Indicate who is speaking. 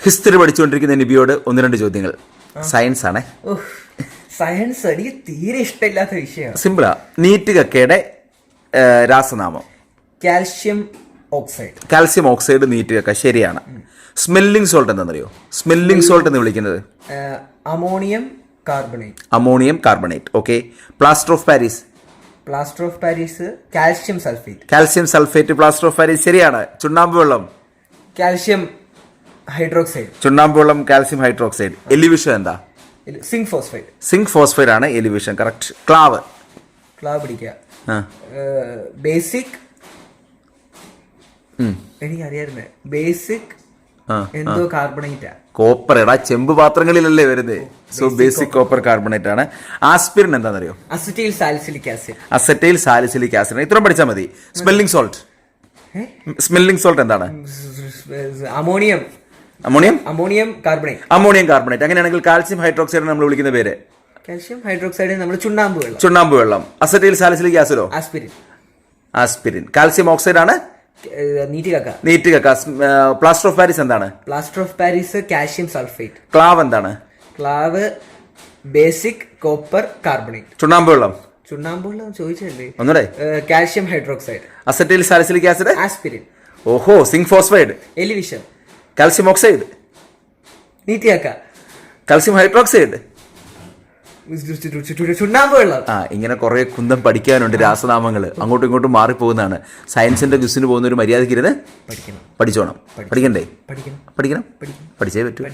Speaker 1: History പഠിച്ചുകൊണ്ടിരിക്കുന്ന നിബിയോട് 1-2 ചോദ്യങ്ങൾ. Science ആണേ.
Speaker 2: സയൻസ് എനിക്ക് തീരെ ഇഷ്ടമില്ലാത്ത വിഷയമാണ്.
Speaker 1: സിമ്പിളാ. നീറ്റ് കക്കയുടെ രാസനാമം
Speaker 2: കാൽഷ്യം ഓക്സൈഡ്.
Speaker 1: കാൽസ്യം ഓക്സൈഡ് നീറ്റ് കക്ക, ശരിയാണ്. സ്മെല്ലിംഗ് സോൾട്ട് എന്താണെന്നറിയോ? സ്മെല്ലിംഗ് സോൾട്ട് എന്ന് വിളിക്കുന്നത്
Speaker 2: ammonium carbonate.
Speaker 1: Ammonium carbonate. Okay. Plaster of Paris.
Speaker 2: Plaster of Paris calcium sulphate.
Speaker 1: Calcium sulphate plaster of Paris, ശരിയാണ്. ചുണ്ണാമ്പ് വെള്ളം
Speaker 2: കാൽഷ്യം ഹൈഡ്രോക്സൈഡ്.
Speaker 1: ചുണ്ണാമ്പ് വെള്ളം കാൽസ്യം ഹൈഡ്രോക്സൈഡ്. എലിവിഷൻ എന്താ?
Speaker 2: Zinc phosphide.
Speaker 1: സിങ്ക് ഫോസ്ഫൈഡ് ആണ് എലിവിഷൻ, കറക്റ്റ്. ക്ലാവ്.
Speaker 2: ക്ലാവ് പിടിക്കുക. ബേസിക് എനിക്കറിയായിരുന്നേ. ബേസിക് എന്തോ കാർബണേറ്റാ.
Speaker 1: കോപ്പർ. എടാ ചെമ്പ് പാത്രങ്ങളിലല്ലേ വരുന്നത്. സോ ബേസിക് കോപ്പർ കാർബണേറ്റ് ആണ്. ആസ്പിരിൻ എന്താണെന്നറിയോ?
Speaker 2: Acetyl salicylic acid.
Speaker 1: Acetyl salicylic acid. ഇത്രയും പഠിച്ചാൽ മതി. Smelling salt. സ്മെല്ലിംഗ് സോൾട്ട് എന്താണ്?
Speaker 2: Ammonium.
Speaker 1: Ammonium.
Speaker 2: Ammonium carbonate.
Speaker 1: Ammonium carbonate. അങ്ങനെയാണെങ്കിൽ കാൽസ്യം ഹൈഡ്രോക്സൈഡ് നമ്മൾ വിളിക്കുന്ന പേര്?
Speaker 2: കാൽഷ്യം ഹൈഡ്രോക്സൈഡ് നമ്മൾ ചുണ്ണാമ്പ് വെള്ളം.
Speaker 1: ചുണ്ണാമ്പ് വെള്ളം. അസറ്റൈൽ സാലിസിലിക് ആസിഡോ?
Speaker 2: ആസ്പിരിൻ.
Speaker 1: ആസ്പിരിൻ. കാൽസ്യം ഓക്സൈഡ് ആണ്
Speaker 2: നീറ്റ് കക്ക.
Speaker 1: നീറ്റ് കക്ക. പ്ലാസ്റ്റർ ഓഫ് പാരീസ് എന്താണ്?
Speaker 2: Plaster of Paris calcium sulphate.
Speaker 1: ക്ലാവ് എന്താണ്?
Speaker 2: ക്ലാവ് ബേസിക് കോപ്പർ കാർബണേറ്റ്.
Speaker 1: ചുണ്ണാമ്പ് വെള്ളം.
Speaker 2: ചുണ്ണാമ്പ് വെള്ളം ചോദിച്ചല്ലേ?
Speaker 1: ഒന്നുകൂടെ.
Speaker 2: Calcium hydroxide.
Speaker 1: Acetyl salicylic acid.
Speaker 2: Aspirin.
Speaker 1: ഓഹോ. Zinc phosphide.
Speaker 2: എലിവിഷൻ.
Speaker 1: Calcium oxide.
Speaker 2: നീറ്റ് കക്ക.
Speaker 1: Calcium hydroxide.
Speaker 2: ചുണ്ണാമ്പ് വെള്ളം.
Speaker 1: ഇങ്ങനെ കുറെ കുന്തം പഠിക്കാനുണ്ട്. രാസനാമങ്ങൾ അങ്ങോട്ടും ഇങ്ങോട്ടും മാറിപ്പോകുന്നതാണ്. സയൻസിന്റെ ക്വസ്റ്റിന് പോകുന്ന ഒരു മര്യാദക്കിരുന്ന് പഠിച്ചോണം. പഠിക്കണ്ടേ? പഠിക്കണം. പഠിച്ചേ പറ്റൂ.